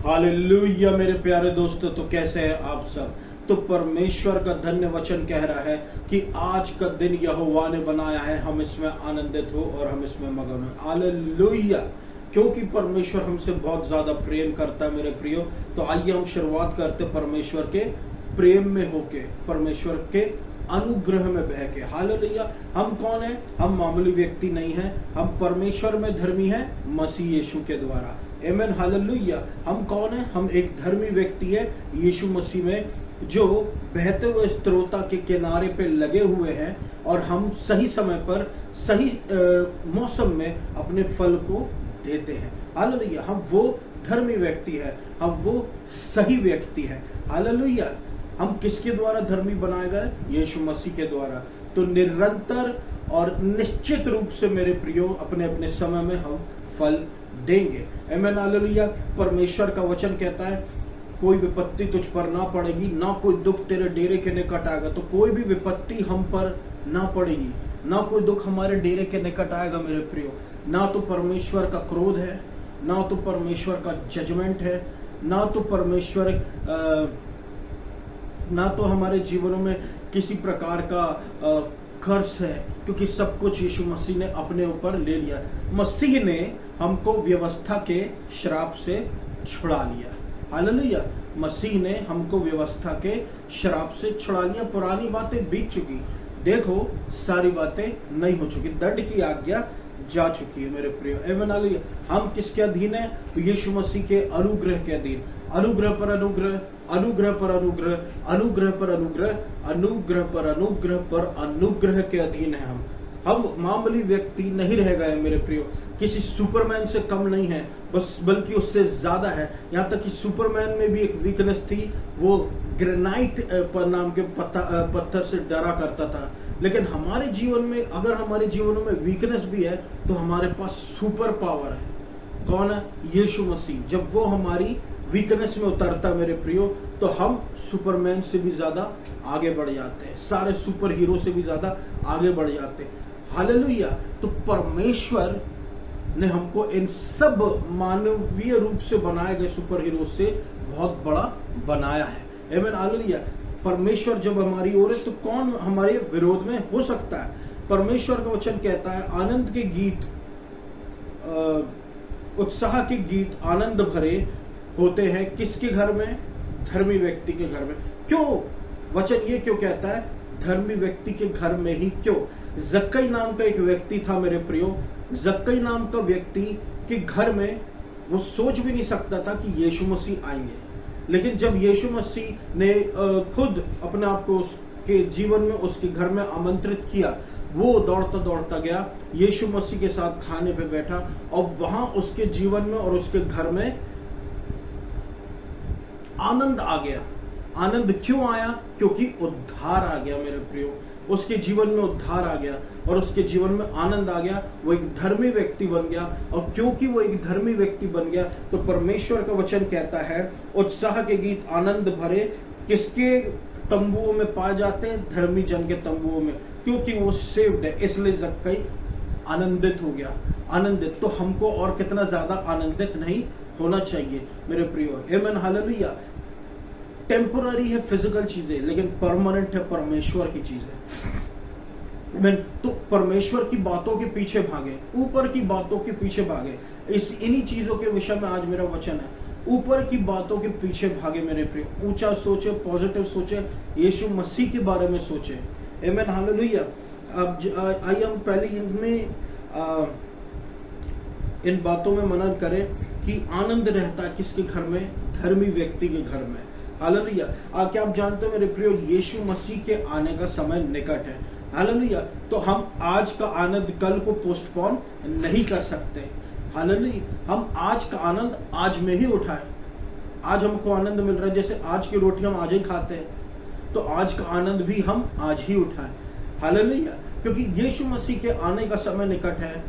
Hallelujah मेरे प्यारे दोस्तों, तो कैसे हैं आप सब। तो परमेश्वर का धन्य वचन कह रहा है कि आज का दिन यहोवा ने बनाया है, हम इसमें आनंदित हो और हम इसमें मगन हो। हालेलुया, क्योंकि परमेश्वर हमसे बहुत ज्यादा प्रेम करता है मेरे प्रियो। तो आइए हम शुरुआत करते परमेश्वर के प्रेम में होके, परमेश्वर के अनुग्रह में बह के। हालेलुया, हम कौन है? हम मामूली व्यक्ति नहीं है, हम परमेश्वर में धर्मी है मसीह यीशु के द्वारा। आमीन, हालेलुया। हम कौन है? हम एक धर्मी व्यक्ति है यीशु मसीह में, जो बहते हुए स्रोता के किनारे पे लगे हुए हैं और हम सही समय पर सही मौसम में अपने फल को देते हैं। हालेलुया, हम वो धर्मी व्यक्ति है, हम वो सही व्यक्ति है। हालेलुया, हम किसके द्वारा धर्मी बनाए गए? यीशु मसीह के द्वारा। तो निरंतर और निश्चित रूप से मेरे प्रियो अपने अपने समय में हम फल देंगे। आमीन, हालेलुया। परमेश्वर का वचन कहता है कोई विपत्ति तुझ पर ना पड़ेगी, ना कोई दुख तेरे डेरे के निकट आएगा। तो कोई भी विपत्ति हम पर ना पड़ेगी, ना कोई दुख हमारे डेरे के निकट आएगा मेरे प्रियो। ना तो परमेश्वर का क्रोध है, ना तो परमेश्वर का जजमेंट है, ना तो परमेश्वर ना तो हमारे जीवनों में किसी प्रकार का कर्ज है, क्योंकि सब कुछ यीशु मसीह ने अपने ऊपर ले लिया। मसीह ने हमको व्यवस्था के श्राप से छुड़ा लिया। हालेलुया, मसीह ने हमको व्यवस्था के श्राप से छुड़ा लिया। पुरानी बातें बीत चुकी, देखो सारी बातें नई हो चुकी, दंड की आज्ञा जा चुकी है मेरे प्रिय। आमीन, हालेलुया। हम किसके अधीन है? तो यीशु मसीह के अनुग्रह के अधीन। अनुग्रह पर अनुग्रह, अनुग्रह पर अनुग्रह, अनुग्रह पर अनुग्रह, अनुग्रह पर अनुग्रह पर अनुग्रह के अधीन है हम मामूली व्यक्ति नहीं रह गए मेरे प्रियो। किसी सुपरमैन से कम नहीं है, बस बल्कि उससे ज्यादा है। यहाँ तक कि सुपरमैन में भी एक वीकनेस थी, वो ग्रेनाइट पर नाम के पत्थर से डरा करता था। लेकिन हमारे जीवन में, अगर हमारे जीवनों में वीकनेस भी है, तो हमारे पास सुपर पावर है। कौन है? यीशु मसीह। जब वो हमारी वीकनेस में उतरता मेरे प्रियो, तो हम सुपरमैन से भी ज्यादा आगे बढ़ जाते हैं, सारे सुपर हीरो से भी ज्यादा आगे बढ़ जाते हैं। हालेलुया। तो परमेश्वर ने हमको इन सब मानवीय रूप से बनाए गए सुपर हीरो से बहुत बड़ा बनाया है। आमीन, हालेलुया। परमेश्वर जब हमारी ओर है, तो कौन हमारे विरोध में हो सकता है? परमेश्वर का वचन कहता है आनंद के गीत, उत्साह के गीत आनंद भरे होते हैं किसके घर में? धर्मी व्यक्ति के घर में। क्यों वचन ये क्यों कहता है धर्मी व्यक्ति के घर में ही? क्यों? जक्कई नाम का एक व्यक्ति था मेरे प्रियो। जक्कई नाम का व्यक्ति के घर में वो सोच भी नहीं सकता था कि यीशु मसीह आएंगे। लेकिन जब यीशु मसीह ने खुद अपने आप को उसके जीवन में, उसके घर में आमंत्रित किया, वो दौड़ता दौड़ता गया, यीशु मसीह के साथ खाने पे बैठा, और वहां उसके जीवन में और उसके घर में आनंद आ गया। आनंद क्यों आया? क्योंकि उद्धार आ गया मेरे प्रियो। उसके जीवन में उद्धार आ गया और उसके जीवन में आनंद आ गया। वो एक धर्मी व्यक्ति बन गया, और क्योंकि वो एक धर्मी व्यक्ति बन गया, तो परमेश्वर का वचन कहता है उत्साह के गीत आनंद भरे किसके तंबुओं में पाए जाते हैं? धर्मी जन के तंबुओं में, क्योंकि वो सेव्ड है। इसलिए जक्कई आनंदित हो गया। आनंदित, तो हमको और कितना ज्यादा आनंदित नहीं होना चाहिए मेरे प्रियो। आमीन, हालेलुया। टेम्पोररी है फिजिकल चीजें, लेकिन परमानेंट है परमेश्वर की चीजें। आमीन। तो परमेश्वर की बातों के पीछे भागे, ऊपर की बातों के पीछे भागे। इन्हीं चीजों के विषय में आज मेरा वचन है। ऊपर की बातों के पीछे भागे मेरे प्रिय। ऊंचा सोचे, पॉजिटिव सोचे, यीशु मसीह के बारे में सोचे। आमीन, हालेलुया। अब आइए हम पहले इनमें इन बातों में मनन करें कि आनंद रहता है किसके घर में? धर्मी व्यक्ति के घर में। हालेलुया। क्या आप जानते हो मेरे प्रियो, यीशु मसीह के आने का समय निकट है। हालेलुया। तो हम आज का आनंद कल को पोस्टपोन नहीं कर सकते। हालेलुया। हम आज का आनंद आज में ही उठाएं। आज हमको आनंद मिल रहा है, जैसे आज की रोटी हम आज ही खाते हैं, तो आज का आनंद भी हम आज ही उठाएं। हालेलुया। क्योंकि यीशु मसीह के आने का समय निकट है।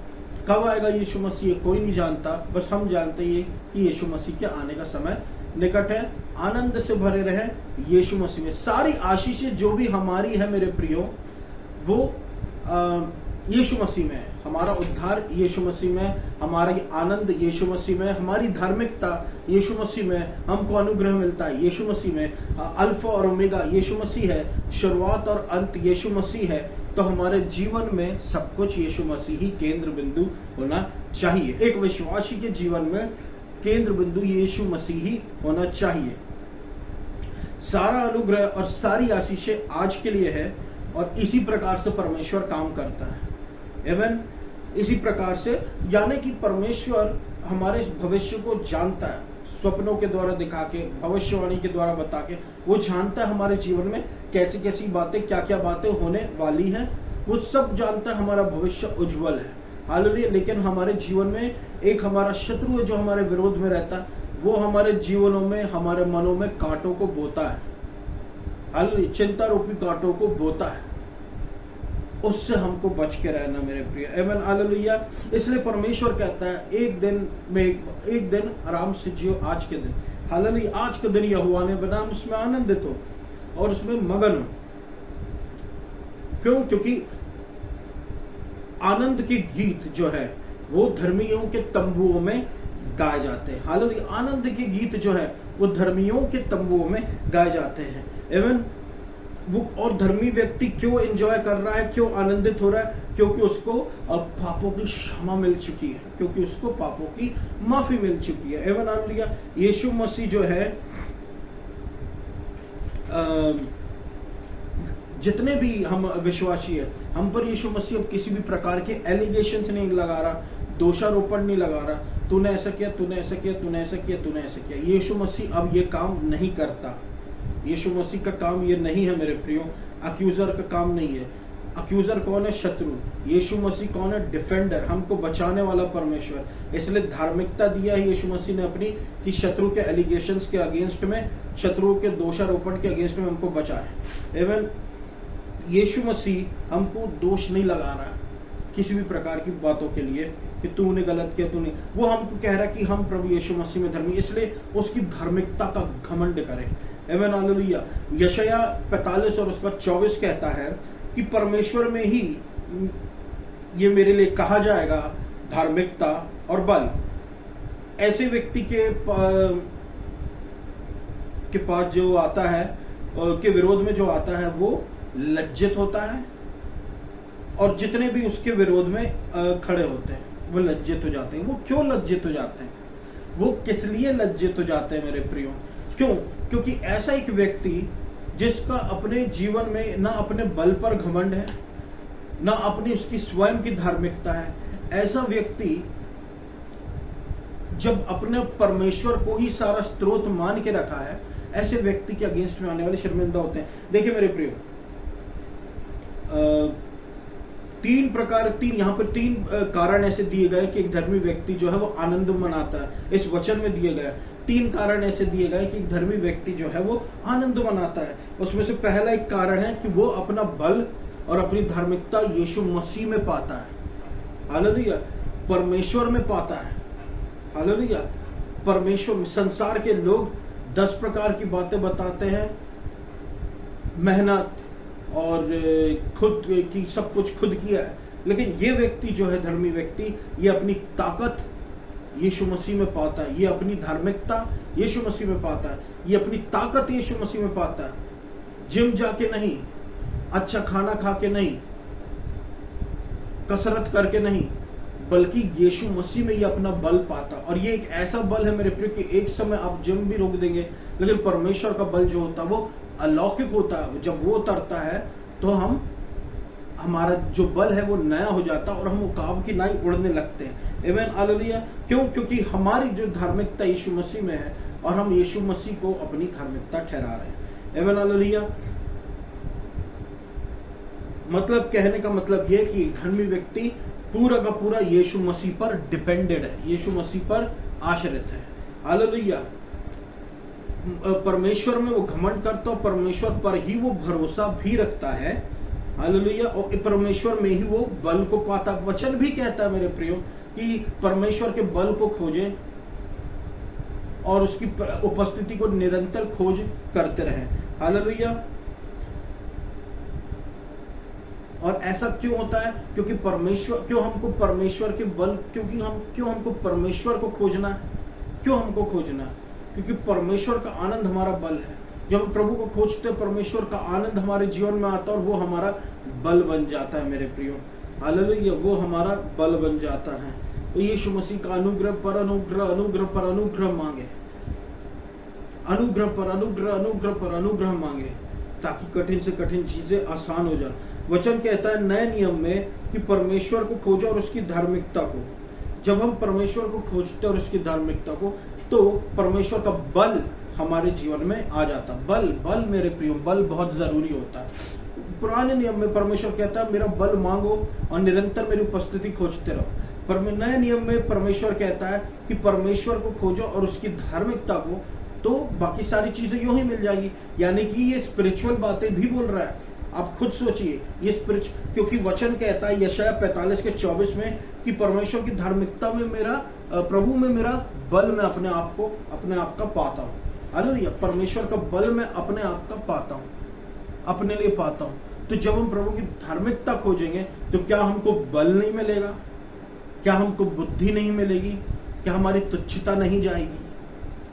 कब आएगा यीशु मसीह कोई नहीं जानता, बस हम जानते हैं कि यीशु मसीह के आने का समय निकट है। आनंद से भरे रहें यीशु मसीह में। सारी आशीषें जो भी हमारी है मेरे प्रियो, वो यीशु मसीह में है, हमारा उद्धार यीशु मसीह में है, हमारा आनंद यीशु मसीह में है, हमारी धार्मिकता यीशु मसीह में, हमको अनुग्रह मिलता है यीशु मसीह में। अल्फा और ओमेगा यीशु मसीह है, शुरुआत और अंत यीशु मसीह है। तो हमारे जीवन में सब कुछ यीशु मसीह ही केंद्र बिंदु होना चाहिए। एक विश्वासी के जीवन में केंद्र बिंदु यीशु मसीह ही होना चाहिए। सारा अनुग्रह और सारी आशीषें आज के लिए है और इसी प्रकार से परमेश्वर काम करता है। आमीन। इसी प्रकार से, यानी कि परमेश्वर हमारे भविष्य को जानता है, स्वप्नों के द्वारा दिखा के, भविष्यवाणी के द्वारा बता के वो जानता है हमारे जीवन में कैसी कैसी बातें, क्या क्या बातें होने वाली हैं, वो सब जानता है। हमारा भविष्य उज्जवल है, हालेलुया। लेकिन हमारे जीवन में एक हमारा शत्रु है जो हमारे विरोध में रहता है, वो हमारे जीवनों में, हमारे मनों में कांटों को बोता है, हालेलुया, चिंता रूपी कांटों को बोता है। उससे हमको बच के रहना मेरे प्रिय, आमीन, हालेलुया। इसलिए परमेश्वर कहता है एक दिन आराम से जियो, आज के दिन, हालेलुया, आज के दिन यहोवा ने बना, उसमें आनंदित हो और उसमें मगन हो। क्यों? क्योंकि आनंद के गीत जो है वो धर्मियों के तंबुओं में गाए जाते हैं, हालेलुया। आनंद के गीत जो है वो धर्मियों के तंबुओं में गाए जाते हैं, आमीन। वो और धर्मी व्यक्ति क्यों एंजॉय कर रहा है, क्यों आनंदित हो रहा है? क्योंकि उसको अब पापों की क्षमा मिल चुकी है, क्योंकि उसको पापों की माफी मिल चुकी है, आमीन, हालेलुया। यीशु मसीह जो है, जितने भी हम विश्वासी है, हम पर यीशु मसीह अब किसी भी प्रकार के एलिगेशंस नहीं लगा रहा, दोषारोपण नहीं लगा रहा, तूने ऐसा किया, तूने ऐसा किया, तूने ऐसा किया, तूने ऐसा किया। यीशु मसीह अब ये काम नहीं करता। यीशु मसीह का काम ये नहीं है मेरे प्रियो, अक्यूजर का काम नहीं है। अक्यूजर कौन है? शत्रु। यीशु मसीह कौन है? डिफेंडर, हमको बचाने वाला परमेश्वर। इसलिए धार्मिकता दिया है यीशु मसीह ने अपनी, कि शत्रु के एलिगेशंस के अगेंस्ट में, शत्रुओं के दोषारोपण के अगेंस्ट में हमको बचाए। एवं यीशु मसीह हमको दोष नहीं लगा रहा किसी भी प्रकार की बातों के लिए कि तूने गलत किया, तूने, वो हमको कह रहा है कि हम प्रभु यीशु मसीह में धर्मी, इसलिए उसकी धार्मिकता का घमंड करें, आमीन, हालेलुया। यशायाह 45 और उसका 24 कहता है कि परमेश्वर में ही ये मेरे लिए कहा जाएगा धार्मिकता और बल। ऐसे व्यक्ति के पास जो आता है, के विरोध में जो आता है, वो लज्जित होता है, और जितने भी उसके विरोध में खड़े होते हैं वो लज्जित हो जाते हैं। वो क्यों लज्जित हो जाते हैं? वो किस लिए लज्जित हो जाते हैं मेरे प्रियो? क्यों? क्योंकि ऐसा एक व्यक्ति जिसका अपने जीवन में ना अपने बल पर घमंड है, ना अपनी उसकी स्वयं की धार्मिकता है, ऐसा व्यक्ति जब अपने परमेश्वर को ही सारा स्रोत मान के रखा है, ऐसे व्यक्ति के अगेंस्ट में आने वाले शर्मिंदा होते हैं। देखिए मेरे प्रियो, यहाँ पर तीन कारण ऐसे दिए गए कि एक धर्मी व्यक्ति जो है वो आनंद मनाता है। इस वचन में दिए गए 3 कारण ऐसे दिए गए कि एक धर्मी व्यक्ति जो है वो आनंद मनाता है। उसमें से पहला एक कारण है कि वो अपना बल और अपनी धार्मिकता यीशु मसीह में पाता है, हालेलुया, परमेश्वर में पाता है, हालेलुया। परमेश्वर, संसार के लोग 10 प्रकार की बातें बताते हैं, मेहनत और खुद की, सब कुछ खुद किया है, लेकिन ये व्यक्ति जो है, धर्मी व्यक्ति, ये अपनी ताकत यीशु मसीह में पाता है, ये अपनी धार्मिकता यीशु मसीह में पाता है, ये अपनी ताकत यीशु मसीह में पाता है। जिम जाके नहीं, अच्छा खाना खा के नहीं, कसरत करके नहीं, बल्कि यीशु मसीह में ये अपना बल पाता। और ये एक ऐसा बल है मेरे प्रिय कि एक समय आप जिम भी रोक देंगे, लेकिन परमेश्वर का बल जो होता है वो अलौकिक होता है। जब वो उतरता है तो हमारा जो बल है वो नया हो जाता है और हम उकाब की नाई उड़ने लगते हैं, आमीन, हालेलुया। क्यों? क्योंकि हमारी जो धार्मिकता यीशु मसीह में है और हम यीशु मसीह को अपनी धार्मिकता ठहरा रहे हैं, आमीन, हालेलुया। मतलब कहने का मतलब यह कि धर्मी व्यक्ति पूरा का पूरा यीशु मसीह पर डिपेंडेड है, यीशु मसीह पर आश्रित है, हालेलुया। परमेश्वर में वो घमंड करता है, परमेश्वर पर ही वो भरोसा भी रखता है, हालेलुया। और परमेश्वर में ही वो बल को पाता। वचन भी कहता है मेरे प्रियो कि परमेश्वर के बल को खोजें और उसकी उपस्थिति को निरंतर खोज करते रहें, हालेलुया। और ऐसा क्यों होता है? क्योंकि परमेश्वर, क्यों हमको परमेश्वर के बल, क्यों हमको परमेश्वर को खोजना है? क्यों हमको खोजना है? क्योंकि परमेश्वर का आनंद हमारा बल है। जब हम प्रभु को खोजते हैं, परमेश्वर का आनंद हमारे जीवन में आता है और वो हमारा बल बन जाता है मेरे प्रियो। हालेलुया, वो हमारा बल बन जाता है। तो यीशु मसीह का अनुग्रह पर अनुग्रह, अनुग्रह पर अनुग्रह मांगे, अनुग्रह पर अनुग्रह, अनुग्रह पर अनुग्रह मांगे, ताकि कठिन से कठिन चीजें आसान हो जाए। वचन कहता है नए नियम में कि परमेश्वर को खोजो और उसकी धार्मिकता को। जब हम परमेश्वर को खोजते और उसकी धार्मिकता को, तो परमेश्वर का बल हमारे जीवन में आ जाता। बल मेरे प्रियो, बल बहुत जरूरी होता है। पुराने नियम में परमेश्वर कहता है मेरा बल मांगो और निरंतर मेरी उपस्थिति खोजते रहो। पर नए नियम में परमेश्वर कहता है कि परमेश्वर को खोजो और उसकी धार्मिकता को, तो बाकी सारी चीजें यूं ही मिल जाएगी। यानी कि ये स्पिरिचुअल बातें भी बोल रहा है। आप खुद सोचिए, ये स्पिरिचुअल, क्योंकि वचन कहता है यशायाह 45:24 में कि परमेश्वर की धार्मिकता में मेरा, प्रभु में मेरा बल मैं अपने आप का पाता हूँ। हालेलुया, परमेश्वर का बल मैं अपने आप का पाता हूँ, अपने लिए पाता हूँ। तो जब हम प्रभु की धार्मिकता खोजेंगे तो क्या हमको बल नहीं मिलेगा? क्या हमको बुद्धि नहीं मिलेगी? क्या हमारी तुच्छता नहीं जाएगी?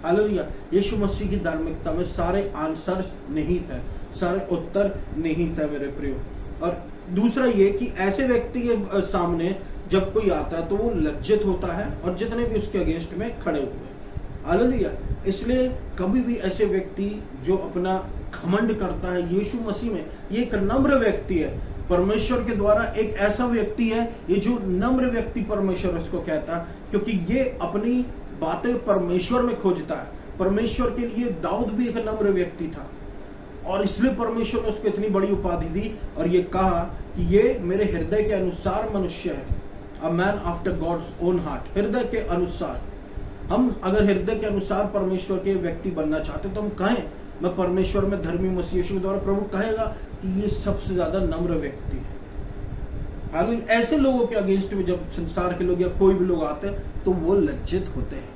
हालेलुया, यीशु मसीह की धार्मिकता में सारे आंसर निहित है, सारे उत्तर निहित है मेरे प्रियो। और दूसरा ये कि ऐसे व्यक्ति के सामने जब कोई आता है तो वो लज्जित होता है, और जितने भी उसके अगेंस्ट में खड़े हुए। हालेलुया, इसलिए कभी भी ऐसे व्यक्ति जो अपना घमंड करता है यीशु मसीह में, ये एक नम्र व्यक्ति है परमेश्वर के द्वारा, एक ऐसा व्यक्ति है ये जो नम्र व्यक्ति परमेश्वर उसको कहता है, क्योंकि ये अपनी बातें परमेश्वर में खोजता है। परमेश्वर के लिए दाऊद भी एक नम्र व्यक्ति था, और इसलिए परमेश्वर ने उसको इतनी बड़ी उपाधि दी और ये कहा कि ये मेरे हृदय के अनुसार मनुष्य है, a man after God's own heart. हृदय के अनुसार, हम अगर हृदय के अनुसार परमेश्वर के व्यक्ति बनना चाहते तो हम कहें मैं परमेश्वर में धर्मी मसीह यीशु के द्वारा, प्रभु कहेगा कि ये सबसे ज्यादा नम्र व्यक्ति है। हालांकि ऐसे लोगों के अगेंस्ट में जब संसार के लोग या कोई भी लोग आते हैं तो वो लज्जित होते हैं।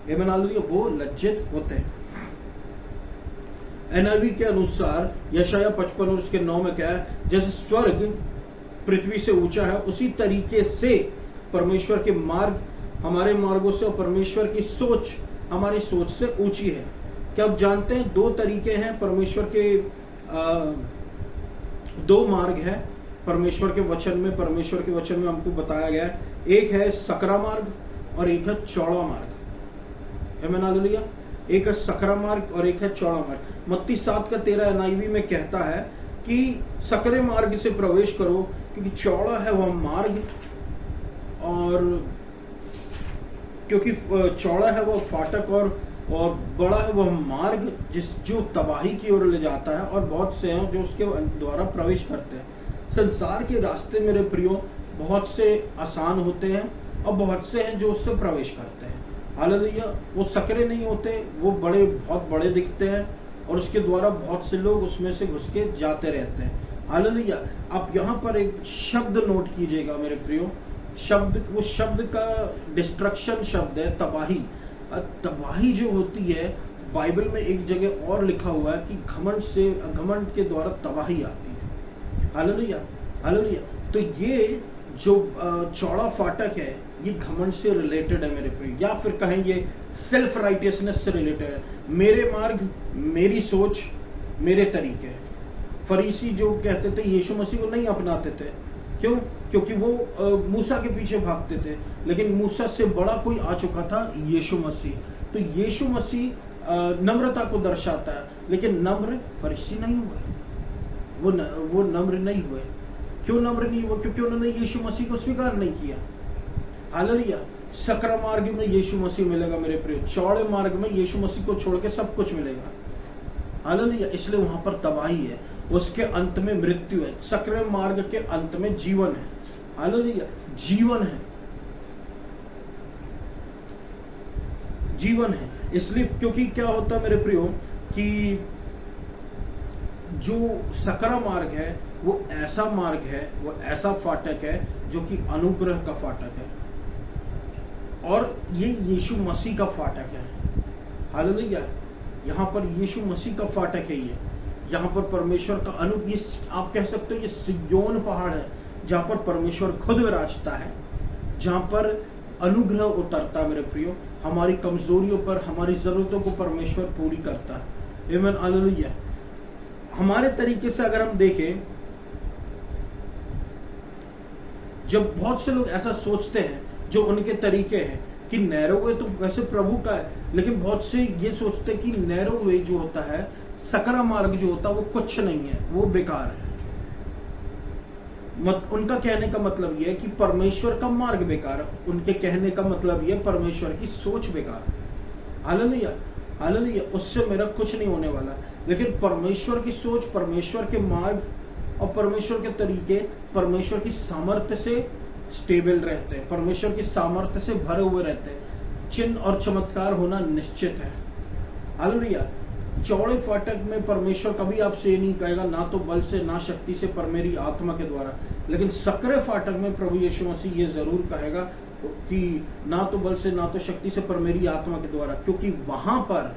हालेलुया, वो लज्जित होते हैं। एनआईवी के अनुसार यशायाह 55:9 में क्या है, जैसे स्वर्ग पृथ्वी से ऊंचा है उसी तरीके से परमेश्वर के मार्ग हमारे मार्गों से, और परमेश्वर की सोच हमारी सोच से ऊंची है। क्या आप जानते हैं दो तरीके हैं परमेश्वर के, दो मार्ग है परमेश्वर के वचन में। परमेश्वर के वचन में हमको बताया गया है, एक है सकरा मार्ग और एक है चौड़ा मार्ग। हालेलुया, एक है सकरा मार्ग और एक है चौड़ा मार्ग। मत्ती 7:13 एनआईवी में कहता है कि सकरे मार्ग से प्रवेश करो, क्योंकि चौड़ा है वह मार्ग, और क्योंकि चौड़ा है वह फाटक और बड़ा है वह मार्ग जो तबाही की ओर ले जाता है, और बहुत से हैं जो उसके द्वारा प्रवेश करते हैं। संसार के रास्ते मेरे प्रियो बहुत से आसान होते हैं और बहुत से हैं जो उससे प्रवेश करते हैं। हालेलुया, वो सकरे नहीं होते, वो बहुत बड़े दिखते हैं, और उसके द्वारा बहुत से लोग उसमें से घुस के जाते रहते हैं। हालेलुया, आप यहाँ पर एक शब्द नोट कीजिएगा मेरे प्रियो, वो शब्द का डिस्ट्रक्शन शब्द है, तबाही। तबाही जो होती है, बाइबल में एक जगह और लिखा हुआ है कि घमंड के द्वारा तबाही आती है। Hallelujah, hallelujah. तो ये जो चौड़ा फाटक है ये घमंड से रिलेटेड है मेरे प्रिय, या फिर कहें ये सेल्फ राइटियसनेस से रिलेटेड है। मेरे मार्ग, मेरी सोच, मेरे तरीके। फरीसी जो कहते थे यीशु मसीह को नहीं अपनाते थे, क्यों? क्योंकि वो मूसा के पीछे भागते थे, लेकिन मूसा से बड़ा कोई आ चुका था, यीशु मसीह। तो यीशु मसीह नम्रता को दर्शाता है, लेकिन नम्र फरीसी नहीं हुए, वो नम्र नहीं हुए। क्यों नम्र नहीं हुए? क्योंकि उन्होंने यीशु मसीह को स्वीकार नहीं किया। हालेलुया, सकरा मार्ग में यीशु मसीह मिलेगा मेरे प्रिय, चौड़े मार्ग में यीशु मसीह को छोड़ के सब कुछ मिलेगा। हालेलुया, इसलिए वहां पर तबाही है, उसके अंत में मृत्यु है। सकरे मार्ग के अंत में जीवन है। हालेलुया, जीवन है, जीवन है। इसलिए क्योंकि क्या होता है मेरे प्रियो कि जो सकरा मार्ग है वो ऐसा मार्ग है, वो ऐसा फाटक है जो कि अनुग्रह का फाटक है, और ये यीशु मसीह का फाटक है। हालेलुया, यहाँ पर यीशु मसीह का फाटक है ये। यहाँ पर परमेश्वर का आप कह सकते हो ये सिय्योन पहाड़ है, जहाँ पर परमेश्वर खुद विराजता है, जहाँ पर अनुग्रह उतरता है मेरे प्रियो, हमारी कमजोरियों पर, हमारी जरूरतों को परमेश्वर पूरी करता है। आमीन, हालेलुया। हमारे तरीके से अगर हम देखें, जब बहुत से लोग ऐसा सोचते हैं, जो उनके तरीके हैं कि नैरो वे तो वैसे प्रभु का है, लेकिन बहुत से ये सोचते हैं कि नैरो वे जो होता है, सकरा मार्ग जो होता है, वो कुछ नहीं है, वो बेकार है। उनका कहने का मतलब यह है कि परमेश्वर का मार्ग बेकार है। उनके कहने का मतलब यह परमेश्वर की सोच बेकार है। Hallelujah, hallelujah. उससे मेरा कुछ नहीं होने वाला। लेकिन परमेश्वर की सोच, परमेश्वर के मार्ग और परमेश्वर के तरीके परमेश्वर की सामर्थ्य से स्टेबल रहते हैं, परमेश्वर की सामर्थ्य से भरे हुए रहते हैं। चिन्ह और चमत्कार होना निश्चित है। हालेलुया। चौड़े फाटक में परमेश्वर कभी आपसे ये नहीं कहेगा ना तो बल से ना शक्ति से पर मेरी आत्मा के द्वारा, लेकिन सकरे फाटक में प्रभु यीशु मसीह ये जरूर कहेगा कि ना तो बल से ना तो शक्ति से पर मेरी आत्मा के द्वारा, क्योंकि वहां पर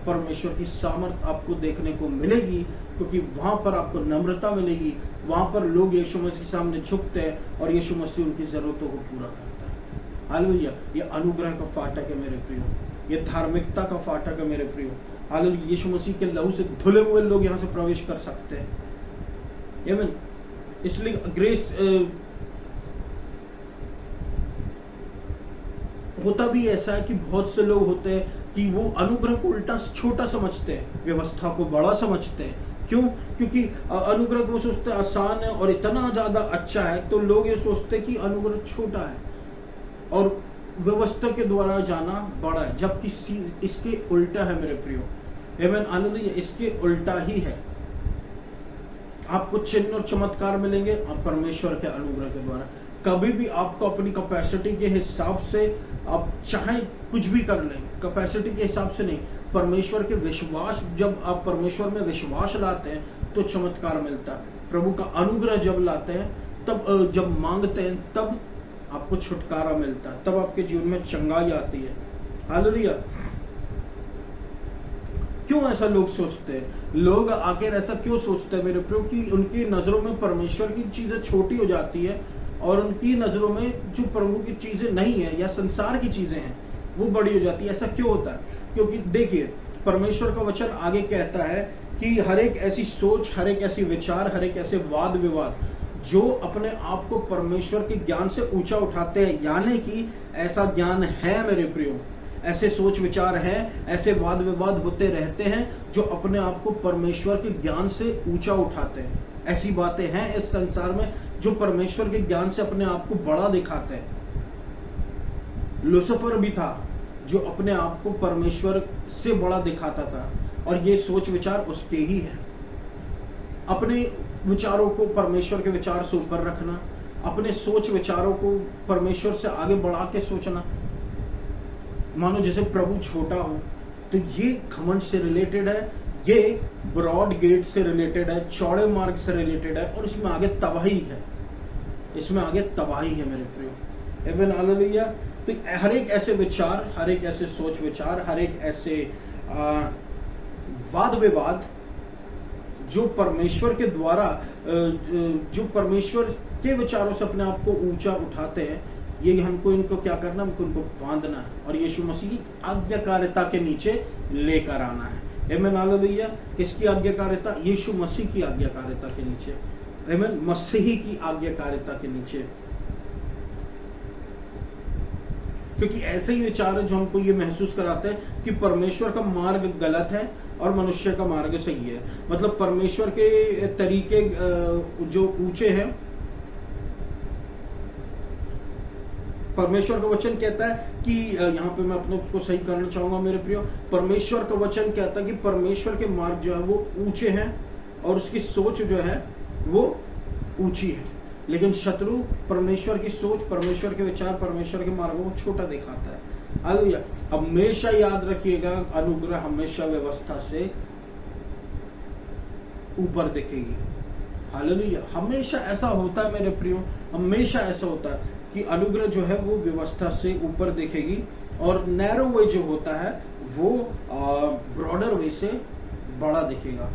परमेश्वर की सामर्थ आपको देखने को मिलेगी, क्योंकि वहां पर आपको नम्रता मिलेगी, वहां पर लोग यीशु मसीह के सामने झुकते हैं और यीशु मसीह उनकी जरूरतों को पूरा करता है। हालेलुया। ये अनुग्रह का फाटक है मेरे प्रियो, ये धार्मिकता का फाटक है मेरे प्रियो। हालेलुया। यीशु मसीह के लहू से धुले हुए लोग यहाँ से प्रवेश कर सकते हैं। आमीन। इसलिए ग्रेस होता भी ऐसा है कि बहुत से लोग होते हैं कि वो अनुग्रह को उल्टा छोटा समझते हैं, व्यवस्था को बड़ा समझते हैं। क्यों? क्योंकि अनुग्रह को सोचते हैं आसान है और इतना ज्यादा अच्छा है, तो लोग ये सोचते हैं कि अनुग्रह छोटा है और व्यवस्था के द्वारा जाना बड़ा है, जबकि इसके उल्टा है मेरे प्रियो। आमीन, हालेलुया। इसके उल्टा ही है। आपको चिन्ह और चमत्कार मिलेंगे परमेश्वर के अनुग्रह के द्वारा। कभी भी आपको अपनी कैपेसिटी के हिसाब से आप चाहे कुछ भी कर लें, कैपेसिटी के हिसाब से नहीं, परमेश्वर के विश्वास, जब आप परमेश्वर में विश्वास लाते हैं तो चमत्कार मिलता है। प्रभु का अनुग्रह जब लाते हैं, तब जब मांगते हैं तब आपको छुटकारा मिलता है, तब आपके जीवन में चंगाई आती है। हालेलुया। क्यों ऐसा लोग सोचते हैं? लोग आखिर ऐसा क्यों सोचते हैं मेरे प्रियो? कि उनकी नजरों में परमेश्वर की चीजें छोटी हो जाती है और उनकी नजरों में जो प्रभु की चीजें नहीं है या संसार की चीजें हैं वो बड़ी हो जाती है। ऐसा क्यों होता है? क्योंकि देखिए, परमेश्वर का वचन आगे कहता है कि हर एक ऐसी सोच, हर एक ऐसी विचार, हर एक ऐसे वाद विवाद जो अपने आप को परमेश्वर के ज्ञान से ऊंचा उठाते हैं, यानी कि ऐसा ज्ञान है मेरे प्रियो, ऐसे सोच विचार हैं, ऐसे वाद विवाद होते रहते हैं जो अपने आप को परमेश्वर के ज्ञान से ऊंचा उठाते हैं। ऐसी बातें हैं इस संसार में जो परमेश्वर के ज्ञान से अपने आप को बड़ा दिखाते हैं। लूसीफर भी था जो अपने आप को परमेश्वर से बड़ा दिखाता था, और ये सोच विचार उसके ही है। अपने विचारों को परमेश्वर के विचार से ऊपर रखना, अपने सोच विचारों को परमेश्वर से आगे बढ़ा के सोचना, मानो जैसे प्रभु छोटा हो, तो ये घमंड से रिलेटेड है, ये ब्रॉड गेट से रिलेटेड है, चौड़े मार्ग से रिलेटेड है, और इसमें आगे तबाही है, इसमें आगे तबाही है मेरे प्रियो। आमीन, हालेलुया। तो हर एक ऐसे विचार, हर एक ऐसे सोच विचार, हर एक ऐसे वाद विवाद जो परमेश्वर के द्वारा, जो परमेश्वर के विचारों से अपने आप को ऊंचा उठाते हैं, ये हमको इनको क्या करना, हमको इनको बांधना है और यीशु मसीह की आज्ञाकारिता के नीचे लेकर आना है। आमीन, हालेलुया। किसकी आज्ञाकारिता? यीशु मसीह की आज्ञाकारिता के नीचे। आमीन, मसीही की आज्ञाकारिता के नीचे। क्योंकि ऐसे ही विचार है जो हमको ये महसूस कराते हैं कि परमेश्वर का मार्ग गलत है और मनुष्य का मार्ग सही है। मतलब परमेश्वर के तरीके जो ऊंचे हैं, परमेश्वर का वचन कहता है कि यहाँ पे मैं अपने को सही करना चाहूंगा मेरे प्रियो, परमेश्वर का वचन कहता है कि परमेश्वर के मार्ग जो है वो ऊंचे हैं और उसकी सोच जो है वो ऊंची है, लेकिन शत्रु परमेश्वर की सोच, परमेश्वर के विचार, परमेश्वर के मार्गों को छोटा दिखाता है। हालेलुया। हमेशा याद रखिएगा, अनुग्रह हमेशा व्यवस्था से ऊपर दिखेगी। हालेलुया। हमेशा ऐसा होता है मेरे प्रियो, हमेशा ऐसा होता है कि अनुग्रह जो है वो व्यवस्था से ऊपर दिखेगी और नैरो वे जो होता है वो ब्रॉडर वे से बड़ा दिखेगा।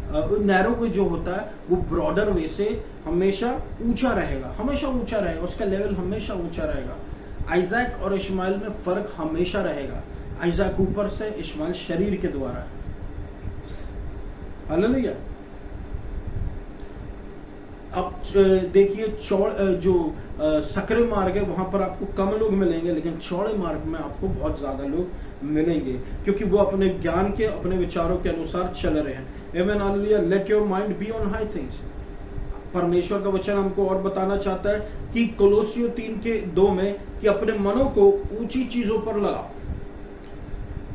नैरो वे जो होता है वो ब्रॉडर वे से हमेशा ऊंचा रहेगा, हमेशा ऊंचा रहेगा, उसका लेवल हमेशा ऊंचा रहेगा। आइजैक और इश्माइल में फर्क हमेशा रहेगा। आइजैक ऊपर से, इश्माइल शरीर के द्वारा। हालेलुया। अब देखिए जो सकरे मार्ग है वहां पर आपको कम लोग मिलेंगे, लेकिन चौड़े मार्ग में आपको बहुत ज्यादा लोग मिलेंगे, क्योंकि वो अपने ज्ञान के, अपने विचारों के अनुसार चल रहे हैं। Amen, hallelujah. Let your mind be on high things. परमेश्वर का वचन हमको और बताना चाहता है कि कोलोसियों 3:2 में कि अपने मनों को ऊंची चीजों पर लगाओ,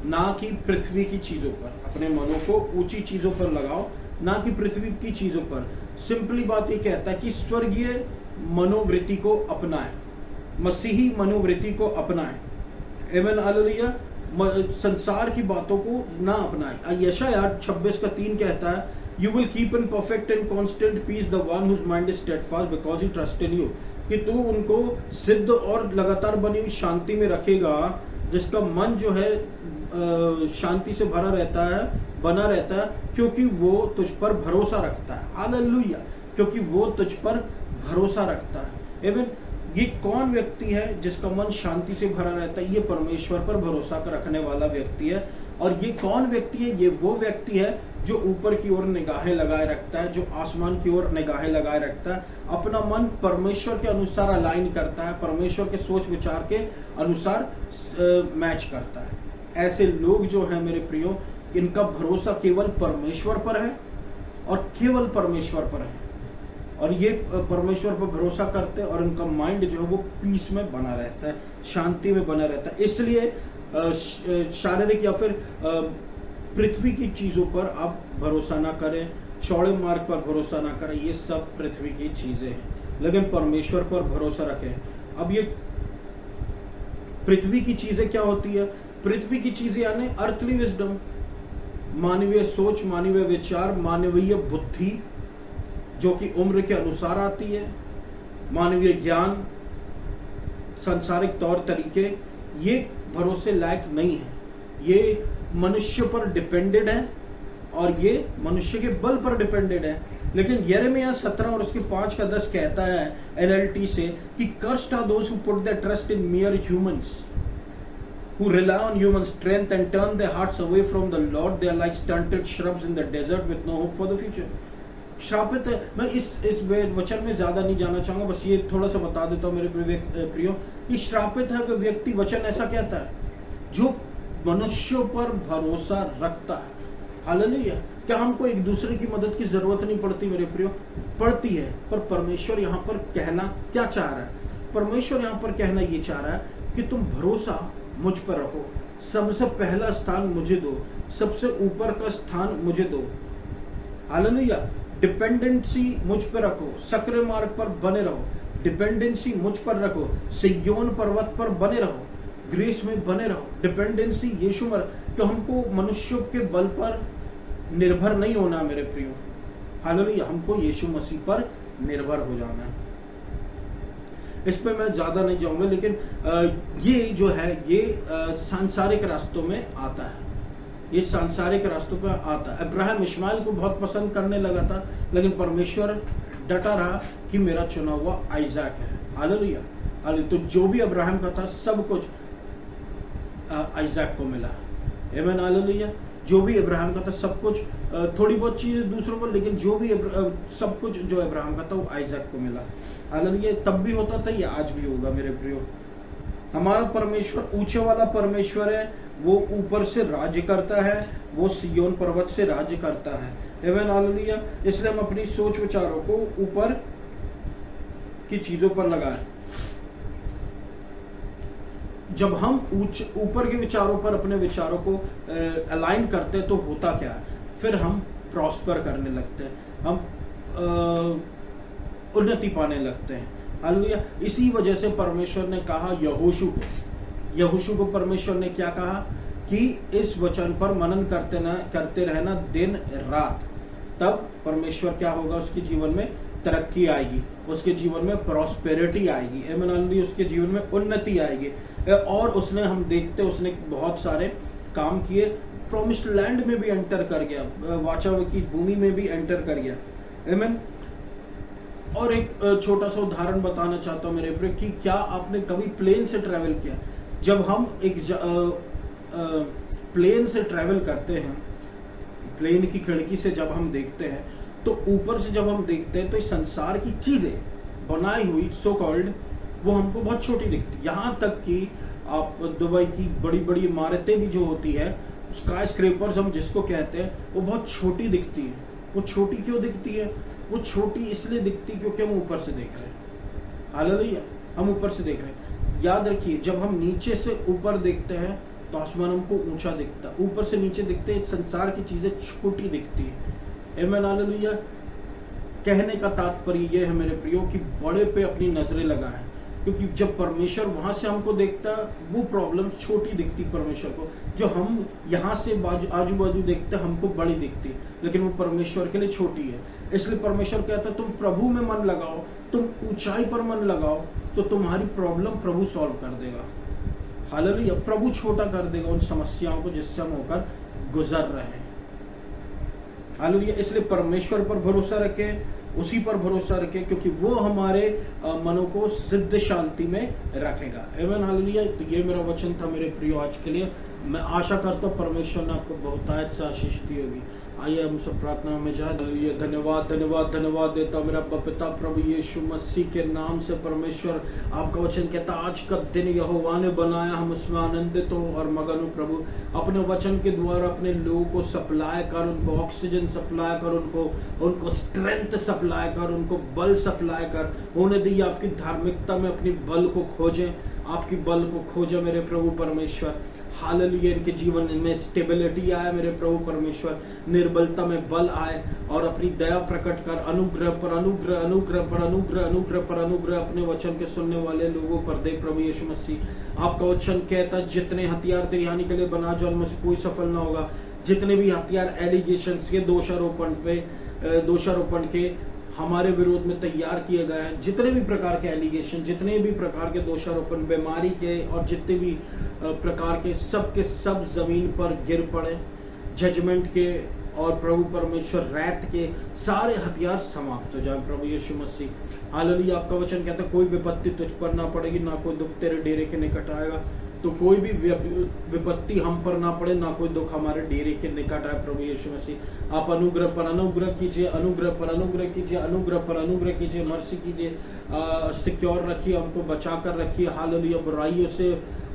ना कि पृथ्वी की चीजों पर। अपने मनों को ऊंची चीजों पर लगाओ, ना कि पृथ्वी की चीजों पर। सिंपली बात ये कहता है कि स्वर्गीय मनोवृत्ति को अपनाएं, मसीही मनोवृत्ति को अपनाएं। आमेन, हालेलुया। संसार की बातों को ना अपनाएं। यशायाह 26:3 कहता है, You will keep in perfect and constant peace the one whose mind is steadfast because he trusts in you। कि तू उनको सिद्ध और लगातार बनी हुई शांति में रखेगा, जिसका मन जो है शांति से भरा रहता है, बना रहता है, क्योंकि वो तुझ पर भरोसा रखता है। हालेलुया। क्योंकि वो तुझ पर भरोसा रखता है। आमीन। ये कौन व्यक्ति है जिसका मन शांति से भरा रहता है? ये परमेश्वर पर भरोसा रखने वाला व्यक्ति है। और ये कौन व्यक्ति है? ये वो व्यक्ति है जो ऊपर की ओर निगाहें लगाए रखता है, जो आसमान की ओर निगाहें लगाए रखता है, अपना मन परमेश्वर के अनुसार अलाइन करता है, परमेश्वर के सोच विचार के अनुसार मैच करता है। ऐसे लोग जो हैं मेरे प्रियो, इनका भरोसा केवल परमेश्वर पर है और केवल परमेश्वर पर है, और ये परमेश्वर पर भरोसा करते हैं, और इनका माइंड जो है वो पीस में बना रहता है, शांति में बना रहता है। इसलिए शारीरिक या फिर पृथ्वी की चीजों पर आप भरोसा ना करें, चौड़े मार्ग पर भरोसा ना करें, ये सब पृथ्वी की चीजें हैं, लेकिन परमेश्वर पर भरोसा रखें। अब ये पृथ्वी की चीजें क्या होती है? पृथ्वी की चीजें यानी अर्थली विजडम, मानवीय सोच, मानवीय विचार, मानवीय बुद्धि जो कि उम्र के अनुसार आती है, मानवीय ज्ञान, सांसारिक तौर तरीके, ये भरोसे लायक नहीं है। ये मनुष्य पर डिपेंडेड है और ये मनुष्य के बल पर डिपेंडेड है। लेकिन यिर्मयाह 17 और उसके 5:10 कहता है NLT से कि cursed are those who put their trust in mere humans, who rely on human strength and turn their hearts away from the Lord. They are like stunted shrubs in the desert with no hope for the future। श्रापित है। मैं इस वचन में ज्यादा नहीं जाना चाहूंगा, बस ये थोड़ा सा बता देता हूँ मेरे प्रियो कि श्रापित है वो व्यक्ति, वचन ऐसा कहता है, जो मनुष्यों पर भरोसा रखता है। हालेलुया। क्या हमको एक दूसरे की मदद की जरूरत नहीं पड़ती मेरे प्रियो? पड़ती है, पर परमेश्वर यहाँ पर कहना क्या चाह रहा है? परमेश्वर यहाँ पर कहना ये चाह रहा है कि तुम भरोसा मुझ पर रखो, सबसे पहला स्थान मुझे दो, सबसे ऊपर का स्थान मुझे दो। हालेलुया। डिपेंडेंसी मुझ पर रखो, सक्रिय मार्ग पर बने रहो, डिपेंडेंसी मुझ पर रखो, सिय्योन पर्वत पर बने रहो, ग्रेस में बने रहो। डिपेंडेंसी यीशु पर, कि हमको मनुष्यों के बल पर निर्भर नहीं होना मेरे प्रियो। हालेलुया। हमको यीशु मसीह पर निर्भर हो जाना है। इस पे मैं ज्यादा नहीं जाऊंगा, लेकिन ये जो है ये सांसारिक रास्तों में आता है, ये सांसारिक रास्तों पर आता है। अब्राहम इश्माइल को बहुत पसंद करने लगा था, लेकिन परमेश्वर डटा रहा कि मेरा चुना हुआ आइजैक है। हालेलुया। तो जो भी अब्राहम का था सब कुछ आइजैक को मिला। आमीन, हालेलुया। जो भी अब्राहम का था सब कुछ, थोड़ी बहुत चीजें दूसरों को, लेकिन जो भी सब कुछ जो अब्राहम का था वो आइजैक को मिला। हालेलुया। तब भी होता था, ये आज भी होगा मेरे प्रियो। हमारा परमेश्वर ऊंचे वाला परमेश्वर है, वो ऊपर से राज्य करता है, वो सिय्योन पर्वत से राज्य करता है। आमीन, हालेलुया। इसलिए हम अपनी सोच विचारों को ऊपर की चीजों पर लगाएं। जब हम ऊपर के विचारों पर अपने विचारों को अलाइन करते हैं तो होता क्या है? फिर हम प्रॉस्पर करने लगते हैं, हम उन्नति पाने लगते हैं। हालेलुया। इसी वजह से परमेश्वर ने कहा यहोशू को परमेश्वर ने क्या कहा कि इस वचन पर मनन करते रहना दिन रात, तब परमेश्वर क्या होगा? उसके जीवन में तरक्की आएगी, उसके जीवन में प्रॉस्पेरिटी आएगी। आमीन, हालेलुया। उसके जीवन में उन्नति आएगी। और उसने, हम देखते उसने बहुत सारे काम किए, प्रॉमिस्ड लैंड में भी एंटर कर गया, वाचा की भूमि में भी एंटर कर गया। आमीन। और एक छोटा सा उदाहरण बताना चाहता हूँ मेरे प्रिय कि क्या आपने कभी प्लेन से ट्रैवल किया? जब हम एक प्लेन से ट्रैवल करते हैं, प्लेन की खिड़की से जब हम देखते हैं तो ऊपर से जब हम देखते हैं तो इस संसार की चीजें बनाई हुई सो कॉल्ड वो हमको बहुत छोटी दिखती है। यहाँ तक कि आप दुबई की बड़ी बड़ी इमारतें भी जो होती है, स्काई स्क्रेपर्स हम जिसको कहते हैं, वो बहुत छोटी दिखती है। वो छोटी क्यों दिखती है? वो छोटी इसलिए दिखती क्योंकि हम ऊपर से देख रहे हैं। हालेलुया, हम ऊपर से देख रहे हैं। याद रखिए, जब हम नीचे से ऊपर देखते हैं तो आसमान हमको ऊंचा दिखता है, ऊपर से नीचे दिखते हैं संसार की चीजें छोटी दिखती है। आमीन, हालेलुया। कहने का तात्पर्य यह है मेरे प्रियो कि बड़े पे अपनी नजरें लगाएं, क्योंकि जब परमेश्वर वहां से हमको देखता वो प्रॉब्लम छोटी दिखती परमेश्वर को, जो हम यहाँ से आजू बाजू देखते हमको बड़ी दिखती, लेकिन वो परमेश्वर के लिए छोटी है। इसलिए परमेश्वर कहता है तुम प्रभु में मन लगाओ, तुम ऊंचाई पर मन लगाओ, तो तुम्हारी प्रॉब्लम प्रभु सॉल्व कर देगा। हालेलुया। प्रभु छोटा कर देगा उन समस्याओं को जिससे हम होकर गुजर रहे हैं। हालेलुया। इसलिए परमेश्वर पर भरोसा रखें, उसी पर भरोसा रखें, क्योंकि वो हमारे मनों को सिद्ध शांति में रखेगा। आमीन, हालेलुया। तो ये मेरा वचन था मेरे प्रियो आज के लिए। मैं आशा करता हूँ परमेश्वर ने आपको बहुतायत से आशीष दी होगी। आइए हम सब प्रार्थना में जाए। धन्यवाद धन्यवाद धन्यवाद देता मेरा पिता प्रभु यीशु मसीह के नाम से। परमेश्वर आपका वचन कहता आज का दिन यहोवा ने बनाया, हम उसमें आनंदित हो और मगन हो। प्रभु अपने वचन के द्वारा अपने लोगों को सप्लाई कर, उनको ऑक्सीजन सप्लाई कर, उनको स्ट्रेंथ सप्लाई कर, उनको बल सप्लाई कर। उन्हें दी आपकी धार्मिकता में अपनी बल को खोजें, आपकी बल को खोजें मेरे प्रभु परमेश्वर। हालेलुया। इनके जीवन में स्टेबिलिटी आए मेरे प्रभु परमेश्वर, निर्बलता में बल आए और अपनी दया प्रकट कर, अनुग्रह पर अनुग्रह, अनुग्रह पर अनुग्रह, अनुग्रह पर अनुग्रह अपने वचन के सुनने वाले लोगों पर दे प्रभु यीशु मसीह। आपका वचन कहता जितने हथियार तेरी हानि के लिए बना जो उनमें से कोई सफल ना होगा। जितने भी हथियार एलिगेशन के दोषारोपण के हमारे विरोध में तैयार किए गए हैं, जितने भी प्रकार के एलिगेशन, जितने भी प्रकार के दोषारोपण, बीमारी के और जितने भी प्रकार के सब जमीन पर गिर पड़े, जजमेंट के और प्रभु परमेश्वर रैत के सारे हथियार समाप्त हो जाए प्रभु यीशु मसीह। हालेलुया। आपका वचन कहता है कोई विपत्ति तुझ पर ना पड़ेगी, ना कोई दुख तेरे डेरे के निकट आएगा। तो कोई भी विपत्ति हम पर ना पड़े, ना कोई दुख हमारे डेरे के निकट आए प्रभु यीशु मसीह। आप अनुग्रह पर अनुग्रह कीजिए, अनुग्रह पर अनुग्रह कीजिए, अनुग्रह पर अनुग्रह कीजिए, मर्सी कीजिए, सिक्योर रखिए, हमको बचा कर रखिए। हालेलुया। बुराइयों से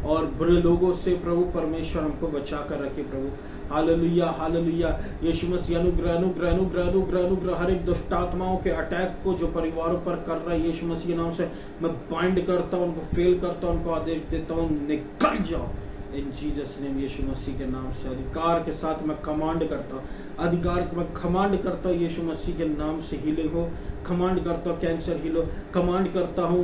और बुरे लोगों से प्रभु परमेश्वर हमको बचा कर रखिए प्रभु। Hallelujah, hallelujah. यीशु मसीह अनुग्रह अनुग्रह अनुग्रह अनुग्रह अनुग्रह हर एक दुष्ट आत्माओं के अटैक को जो परिवारों पर कर रहा है यीशु मसीह के नाम से मैं बाइंड करता हूँ, उनको फेल करता हूँ, उनको आदेश देता हूँ निकल जाओ इन जीसस नेम। यीशु मसीह के नाम से अधिकार के साथ मैं कमांड करता हूँ, अधिकार मैं कमांड करता हूँ यीशु मसीह के नाम से हीलिंग हो, कमांड करता हूँ कैंसर हीलो, कमांड करता हूँ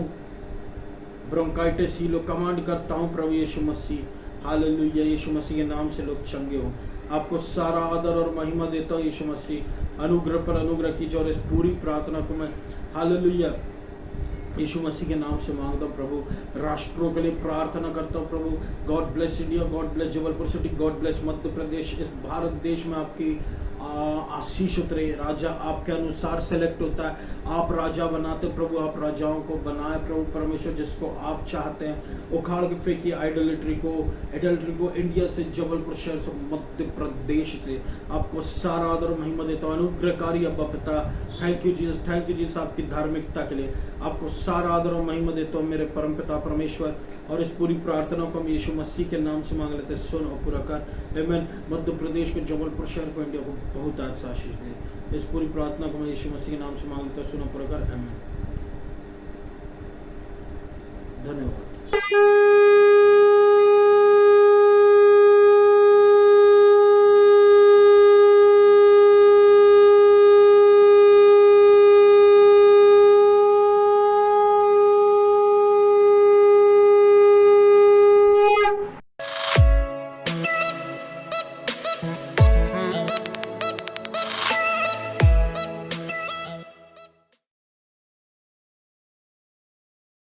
ब्रोंकाइटिस हीलो, कमांड करता हूँ प्रभु यीशु मसीह। हालेलुया। यीशु मसीह के नाम से लोग चंगे हो। आपको सारा आदर और महिमा देता हूँ यीशु मसीह। अनुग्रह पर अनुग्रह कीजिए और इस पूरी प्रार्थना को मैं हालेलुया यीशु मसीह के नाम से मांगता हूँ प्रभु। राष्ट्रों के लिए प्रार्थना करता हूँ प्रभु। God bless India, God bless Jabalpur city, God bless Madhya Pradesh. इस भारत देश में आपकी आशीष उतरे। राजा आपके अनुसार सेलेक्ट होता है, आप राजा बनाते प्रभु, आप राजाओं को बनाए प्रभु परमेश्वर जिसको आप चाहते हैं। उखाड़ के फेंकिए आइडोलेट्री को इंडिया से, जबलपुर शहर से, मध्य प्रदेश से। आपको सारा आदर और महिमा देता हूँ। अनुग्रहकारी अब्बा पिता, thank you Jesus, thank you Jesus आपकी धार्मिकता के लिए। आपको सारा आदर और महिमा देता हूँ मेरे परम पिता परमेश्वर। और इस पूरी प्रार्थना को हम यीशु मसीह के नाम से मांग लेते हैं, सुन और पूरा कर। आमीन। मध्य प्रदेश को, जबलपुर शहर को, इंडिया को बहुत अच्छा आशीष दे। इस पूरी प्रार्थना को मैं यीशु मसीह के नाम से मांग लेता हूँ, सुन और पूरा कर। आमीन। धन्यवाद।